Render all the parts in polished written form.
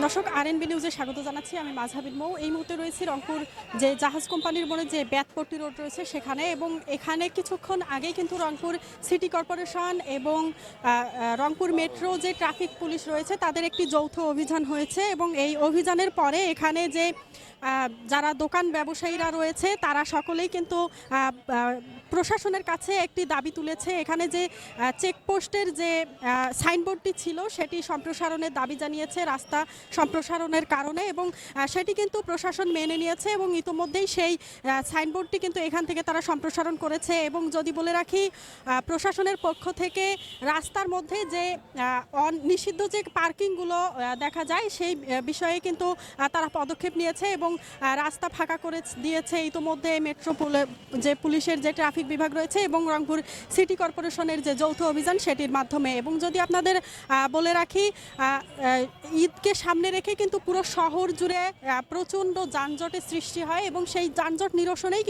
দর্শক আরএনবি নিউজে স্বাগত জানাচ্ছি। আমি মাঝহাবিল মৌ। এই মুহূর্তে রয়েছি রংপুর যে জাহাজ কোম্পানির মোড়ে যে ব্যাতপট্টি রোড রয়েছে সেখানে, এবং এখানে কিছুক্ষণ আগেই কিন্তু রংপুর সিটি কর্পোরেশন এবং রংপুর মেট্রো যে ট্রাফিক পুলিশ রয়েছে তাদের একটি যৌথ অভিযান হয়েছে, এবং এই অভিযানের পরে এখানে যে যারা দোকান ব্যবসায়ীরা রয়েছে তারা সকলেই কিন্তু প্রশাসনের কাছে একটি দাবি তুলেছে। এখানে যে চেকপোস্টের যে সাইনবোর্ডটি ছিল সেটি সম্প্রসারণের দাবি জানিয়েছে রাস্তা সম্প্রসারণের কারণে, এবং সেটি কিন্তু প্রশাসন মেনে নিয়েছে এবং ইতোমধ্যেই সেই সাইনবোর্ডটি কিন্তু এখান থেকে তারা সম্প্রসারণ করেছে। এবং যদি বলে রাখি, প্রশাসনের পক্ষ থেকে রাস্তার মধ্যে যে নিষিদ্ধ যে পার্কিংগুলো দেখা যায় সেই বিষয়ে কিন্তু তারা পদক্ষেপ নিয়েছে এবং রাস্তা ফাঁকা করে দিয়েছে ইতোমধ্যে মেট্রো যে পুলিশের যে ট্রাফিক বিভাগ রয়েছে এবং রংপুর সিটি কর্পোরেশনের যে যৌথ অভিযান সেটির মাধ্যমে। এবং যদি আপনাদের বলে রাখি, ঈদকে সামনে রেখে কিন্তু পুরো শহর জুড়ে প্রচণ্ড যানজটের সৃষ্টি হয়, এবং সেই যানজট নিরসনেই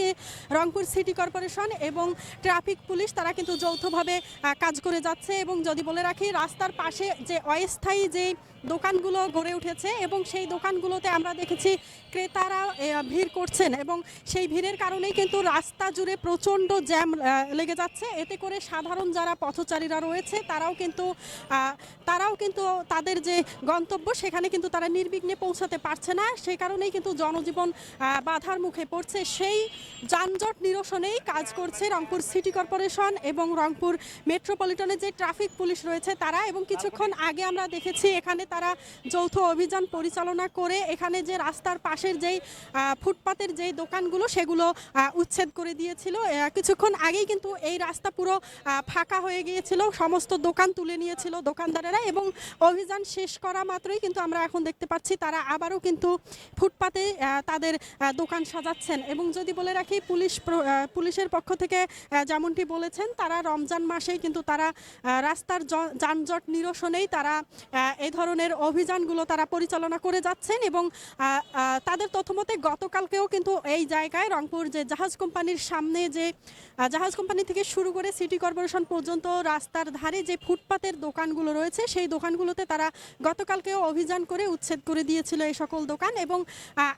রংপুর সিটি কর্পোরেশন এবং ট্রাফিক পুলিশ তারা কিন্তু যৌথভাবে কাজ করে যাচ্ছে। এবং যদি বলে রাখি, রাস্তার পাশে যে অস্থায়ী যে দোকানগুলো গড়ে উঠেছে এবং সেই দোকানগুলোতে আমরা দেখেছি ক্রেতারা ভিড় করছেন, এবং সেই ভিড়ের কারণেই কিন্তু রাস্তা জুড়ে প্রচণ্ড জ্যাম লেগে যাচ্ছে। এতে করে সাধারণ যারা পথচারীরা রয়েছে তারাও কিন্তু তাদের যে গন্তব্য সেখানে কিন্তু তারা নির্বিঘ্নে পৌঁছাতে পারছে না। সেই কারণেই কিন্তু জনজীবন বাধার মুখে পড়ছে। সেই যানজট নিরসনেই কাজ করছে রংপুর সিটি কর্পোরেশন এবং রংপুর মেট্রোপলিটনের যে ট্রাফিক পুলিশ রয়েছে তারা। এবং কিছুক্ষণ আগে আমরা দেখেছি এখানে তারা যৌথ অভিযান পরিচালনা করে এখানে যে রাস্তার পাশের যেই ফুটপাতের যেই দোকানগুলো সেগুলো উচ্ছেদ করে দিয়েছিল। কিছুক্ষণ আগেই কিন্তু এই রাস্তা পুরো ফাঁকা হয়ে গিয়েছিল, সমস্ত দোকান তুলে নিয়েছিল দোকানদারেরা, এবং অভিযান শেষ করা মাত্রই কিন্তু আমরা এখন দেখতে পাচ্ছি তারা আবারও কিন্তু ফুটপাতে তাদের দোকান সাজাচ্ছেন। এবং যদি বলে রাখি, পুলিশের পক্ষ থেকে যেমনটি বলেছেন, তারা রমজান মাসেই কিন্তু তারা রাস্তার যানজট নিরসনেই তারা এই ধরনের অভিযানগুলো তারা পরিচালনা করে যাচ্ছেন। এবং তাদের তথ্যমতে গতকালকেও কিন্তু এই জায়গায় রংপুর যে জাহাজ কোম্পানির সামনে যে জাহাজ কোম্পানি থেকে শুরু করে সিটি কর্পোরেশন পর্যন্ত রাস্তার ধারে যে ফুটপাতের দোকানগুলো রয়েছে সেই দোকানগুলোতে তারা গতকালকেও অভিযান করে উচ্ছেদ করে দিয়েছিল এই সকল দোকান। এবং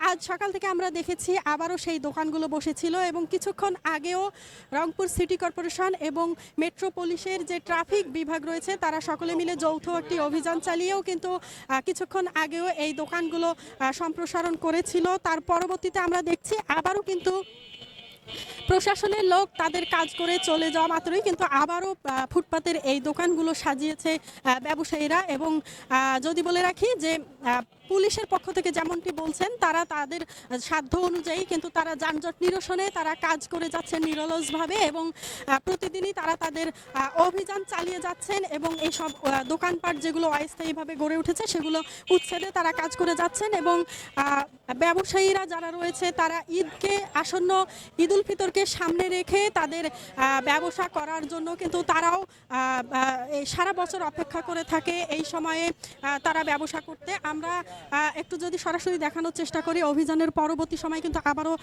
আজ সকাল থেকে আমরা দেখেছি আবারও সেই দোকানগুলো বসেছিল। এবং কিছুক্ষণ আগেও রংপুর সিটি কর্পোরেশন এবং মেট্রো পুলিশের যে ট্রাফিক বিভাগ রয়েছে তারা সকলে মিলে যৌথ একটি অভিযান চালিয়েও কিন্তু কিছুক্ষণ আগেও এই দোকানগুলো সম্প্রসারণ করেছিল। তার পরবর্তীতে আমরা দেখছি আবারও কিন্তু প্রশাসনের লোক তাদের কাজ করে চলে যাওয়া মাত্রই কিন্তু আবারও ফুটপাতের এই দোকানগুলো সাজিয়েছে ব্যবসায়ীরা। এবং যদি বলে রাখি যে পুলিশের পক্ষ থেকে যেমনটি বলছেন, তারা তাদের সাধ্য অনুযায়ী কিন্তু তারা যানজট নিরসনে তারা কাজ করে যাচ্ছেন নিরলসভাবে, এবং প্রতিদিনই তারা তাদের অভিযান চালিয়ে যাচ্ছেন এবং এইসব দোকানপাট যেগুলো অস্থায়ীভাবে গড়ে উঠেছে সেগুলো উচ্ছেদে তারা কাজ করে যাচ্ছেন। এবং ব্যবসায়ীরা যারা রয়েছে তারা আসন্ন ঈদ উল ফিতরকে সামনে রেখে তাদের ব্যবসা করার জন্য কিন্তু তারাও সারা বছর অপেক্ষা করে থাকে এই সময়ে তারা ব্যবসা করতে। আমরা একটু যদি সরাসরি দেখানোর চেষ্টা করি, অভিযানের পরবর্তী সময় কিন্তু আবারও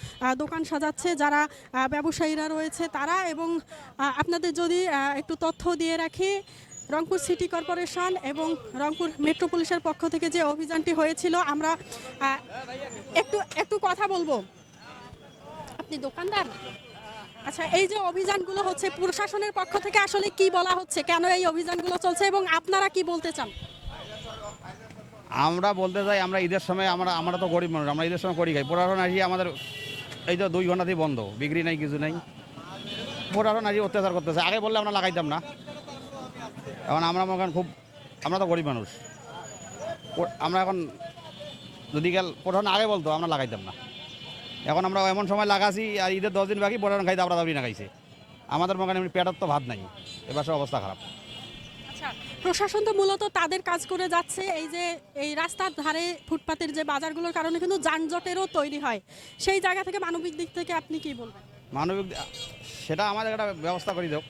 দোকান সাজাচ্ছে যারা ব্যবসায়ীরা রয়েছে তারা। এবং আপনাদের যদি একটু তথ্য দিয়ে রাখি, রংপুর সিটি কর্পোরেশন এবং রংপুর মেট্রো পুলিশের পক্ষ থেকে যে অভিযানটি হয়েছিল, আমরা একটু কথা বলবো। আপনি দোকানদার? আচ্ছা, এই যে অভিযানগুলো হচ্ছে প্রশাসনের পক্ষ থেকে আসলে কি বলা হচ্ছে, কেন এই অভিযানগুলো চলছে এবং আপনারা কি বলতে চান? আমরা বলতে চাই, আমরা ঈদের সময় আমরা তো গরিব মানুষ, আমরা ঈদের সময় করি খাই। প্রশাসন আসি আমাদের এই তো 2 ঘন্টাতেই বন্ধ, বিক্রি নাই, কিছু নাই। প্রশাসন আসি অত্যাচার করতেছে। আগে বললে আমরা লাগাইতাম না। এখন আমরা তো গরিব মানুষ, আমরা এখন যদি প্রশাসন আগে বলতো আমরা লাগাইতাম না। এখন আমরা এমন সময় লাগাছি আর ঈদের 10 দিন বাকি প্রশাসন খাইতে আমরা দাবি না খাইছে। আমাদের মনে এমনি পেটার তো ভাত নাই, এবার সব অবস্থা খারাপ। প্রশাসন তো মূলত তাদের কাজ করে যাচ্ছে। এই যে এই রাস্তার ধারে ফুটপাতের যে বাজারগুলোর কারণে কিন্তু যানজটেরও তৈরি হয়, সেই জায়গা থেকে মানবিক দিক থেকে আপনি কি বলবেন? মানবিক সেটা আমাদের একটা ব্যবস্থা করে দেব,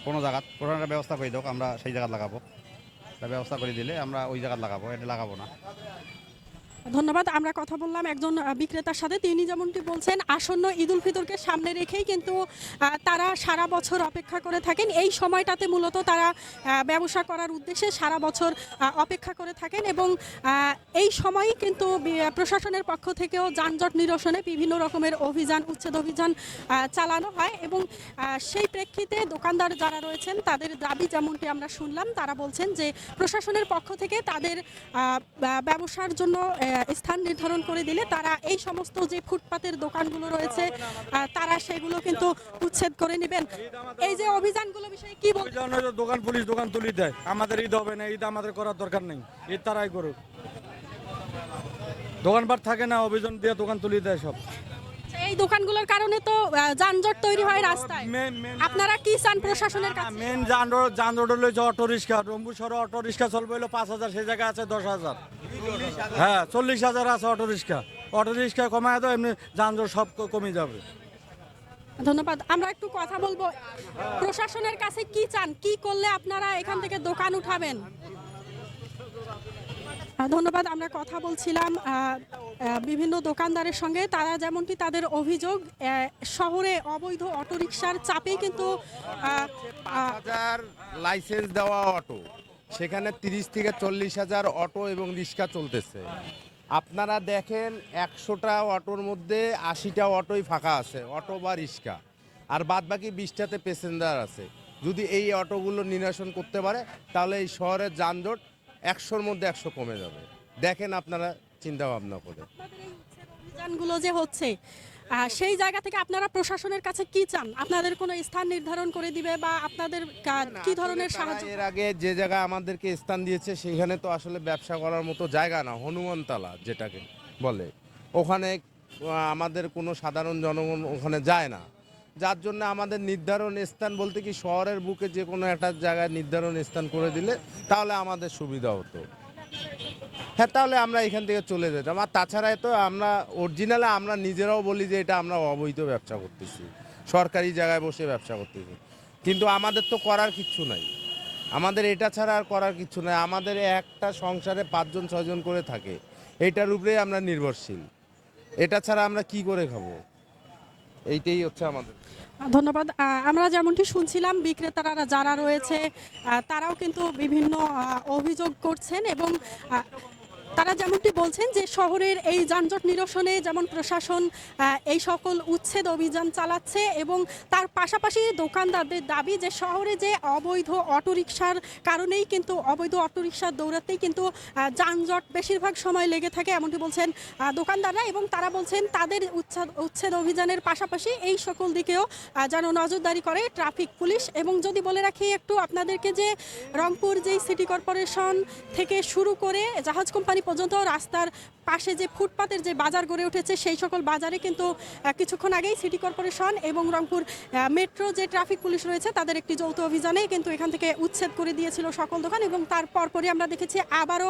কোনো জায়গাত প্রশাসনের ব্যবস্থা করে দেব, আমরা সেই জায়গায় লাগাবো। ব্যবস্থা করে দিলে আমরা ওই জায়গায় লাগাবো, এটা লাগাবো না। ধন্যবাদ। আমরা কথা বললাম একজন বিক্রেতার সাথে, তিনি যেমনটি বলছেন আসন্ন ঈদ উল ফিতরকে সামনে রেখেই কিন্তু তারা সারা বছর অপেক্ষা করে থাকেন। এই সময়টাতে মূলত তারা ব্যবসা করার উদ্দেশ্যে সারা বছর অপেক্ষা করে থাকেন এবং এই সময়ই কিন্তু প্রশাসনের পক্ষ থেকেও যানজট নিরসনে বিভিন্ন রকমের অভিযান, উচ্ছেদ অভিযান চালানো হয় এবং সেই প্রেক্ষিতে দোকানদার যারা রয়েছেন তাদের দাবি যেমনটি আমরা শুনলাম, তারা বলছেন যে প্রশাসনের পক্ষ থেকে তাদের ব্যবসার জন্য স্থান নির্ধারণ করে দিলে তারা এই সমস্ত যে ফুটপাতের দোকানগুলো রয়েছে তারা সেগুলো কিন্তু উচ্ছেদ করে নেবেন। এই যে অভিযানগুলো বিষয়ে কি বলবেন? দোকান পুলিশ দোকান তুলি দেয়, আমাদের ঈদ হবে না, ঈদ আমাদের করার দরকার নেই, ঈদ তারাই করুক। দোকানপাট থাকে না, অভিযান দিয়ে দোকান তুলি দেয় সব। এই দোকানগুলোর কারণে তো যানজট তৈরি হয় রাস্তায়, আপনারা কি চান প্রশাসনের কাছে? মেন যানজট হলো অটো রিক্সা, রম্বু শহরে অটো রিক্সা চলবে হলো 5,000, সেই জায়গায় আছে 10,000, হ্যাঁ 40,000 আছে অটো রিক্সা কমায় দাও, এমনি যানজট সব কমে যাবে। ধন্যবাদ। আমরা একটু কথা বলবো, প্রশাসনের কাছে কি চান, কি করলে আপনারা এখান থেকে দোকান উঠাবেন? ধন্যবাদ। আমরা কথা বলছিলাম বিভিন্ন দোকানদারের সঙ্গে, তারা যেমনটি তাদের অভিযোগ শহরে অবৈধ অটোরিকশার চাপেই কিন্তু 5,000 লাইসেন্স দেওয়া অটো, সেখানে 30 থেকে 40,000 অটো এবং রিক্সা চলতেছে। আপনারা দেখেন 100টা অটোর মধ্যে 80টা অটোই ফাঁকা আছে, অটো বা রিক্সা, আর বাদ বাকি 20টাতে প্যাসেঞ্জার আছে। যদি এই অটোগুলো নিরসন করতে পারে তাহলে এই শহরের যানজট 100-র মধ্যে 100 কমে যাবে। দেখেন আপনারা চিন্তা ভাবনা করে। অভিযানগুলো যে হচ্ছে সেই জায়গা থেকে আপনারা প্রশাসনের কাছে কি চান? আপনাদের কোনো স্থান নির্ধারণ করে দিবে বা আপনাদের কি ধরনের সাহায্য? এর আগে যে জায়গায় আমাদেরকে স্থান দিয়েছে সেখানে তো আসলে ব্যবসা করার মতো জায়গা না, হনুমানতলা যেটাকে বলে, ওখানে আমাদের কোনো সাধারণ জনগণ ওখানে যায় না, যার জন্য আমাদের নির্ধারণ স্থান বলতে কি শহরের বুকে যে কোনো একটা জায়গায় নির্ধারণ স্থান করে দিলে তাহলে আমাদের সুবিধা হতো। হ্যাঁ, তাহলে আমরা এখান থেকে চলে যেতাম। আর তাছাড়া তো আমরা অরিজিনালে আমরা নিজেরাও বলি যে এটা আমরা অবৈধ ব্যবসা করতেছি, সরকারি জায়গায় বসে ব্যবসা করতেছি, কিন্তু আমাদের তো করার কিচ্ছু নাই, আমাদের এটা ছাড়া আর করার কিচ্ছু নাই। আমাদের একটা সংসারে 5জন 6জন করে থাকে, এইটার উপরেই আমরা নির্ভরশীল, এটা ছাড়া আমরা কি করে খাবো? এইটাই হচ্ছে আমাদের। ধন্যবাদ। আমরা যেমনটি শুনছিলাম বিক্রেতারা যারা রয়েছে তারাও কিন্তু বিভিন্ন অভিযোগ করছেন এবং তারা যেমনটি বলছেন যে শহরের এই যানজট নিরসনে যেমন প্রশাসন এই সকল উচ্ছেদ অভিযান চালাচ্ছে এবং তার পাশাপাশি দোকানদারদের দাবি যে শহরে যে অবৈধ অটোরিকশার কারণেই কিন্তু অবৈধ অটোরিকশার দৌড়াতেই কিন্তু যানজট বেশিরভাগ সময় লেগে থাকে, এমনটি বলছেন দোকানদাররা। এবং তারা বলছেন তাদের উচ্ছেদ অভিযানের পাশাপাশি এই সকল দিকেও যেন নজরদারি করে ট্রাফিক পুলিশ। এবং যদি বলে রাখি একটু আপনাদেরকে যে রংপুর যেই সিটি কর্পোরেশন থেকে শুরু করে জাহাজ কোম্পানি পর্যন্ত রাস্তার পাশে যে ফুটপাতের যে বাজার গড়ে উঠেছে সেই সকল বাজারে কিন্তু কিছুক্ষণ আগেই সিটি কর্পোরেশন এবং রংপুর মেট্রো যে ট্রাফিক পুলিশ রয়েছে তাদের একটি যৌথ অভিযানে কিন্তু এখান থেকে উচ্ছেদ করে দিয়েছিল সকল দোকান এবং তার পরপরই আমরা দেখেছি আবারও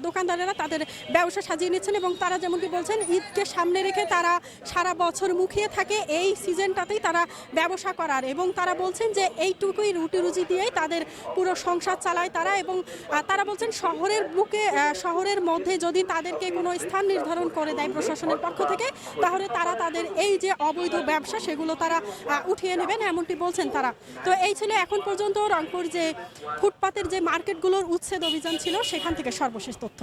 দোকানদারেরা তাদের ব্যবসা সাজিয়ে নিচ্ছেন এবং তারা যেমনটি বলছেন ঈদকে সামনে রেখে তারা সারা বছর মুখিয়ে থাকে এই সিজনটাতেই তারা ব্যবসা করার এবং তারা বলছেন যে এইটুকুই রুটি রুজি দিয়েই তাদের পুরো সংসার চালায় তারা। এবং তারা বলছেন শহরের বুকে শহরের মধ্যে যদি তাদেরকে কোনো স্থান নির্ধারণ করে দেয় প্রশাসনের পক্ষ থেকে তাহলে তারা তাদের এই যে অবৈধ ব্যবসা সেগুলো তারা উঠিয়ে নেবেন, এমনটি বলছেন তারা। তো এই ছিল এখন পর্যন্ত রংপুর যে ফুটপাতের যে মার্কেটগুলোর উচ্ছেদ অভিযান ছিল সেখান থেকে সর্বশেষ তথ্য।